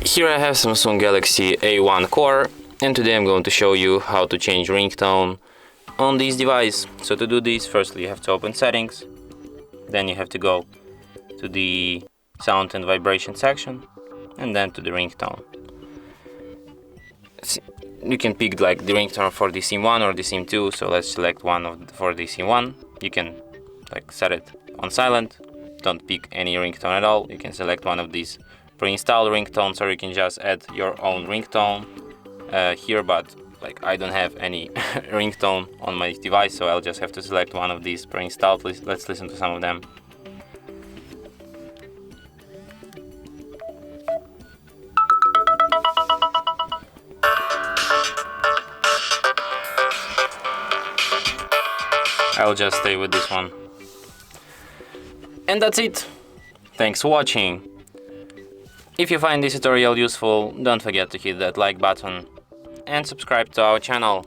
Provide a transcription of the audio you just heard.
Here I have Samsung Galaxy A01 Core, and today I'm going to show you how to change ringtone on this device. So to do this, firstly you have to open settings, then you have to go to the sound and vibration section, and then to the ringtone. You can pick like the ringtone for the SIM1 or the SIM2, so let's select one for the SIM1. You can like set it on silent, don't pick any ringtone at all. You can select one of these pre-installed ringtones, or you can just add your own ringtone here, but like I don't have any ringtone on my device, so I'll just have to select one of these pre-installed. Let's listen to some of them. I'll just stay with this one. And that's it. Thanks for watching. If you find this tutorial useful, don't forget to hit that like button and subscribe to our channel.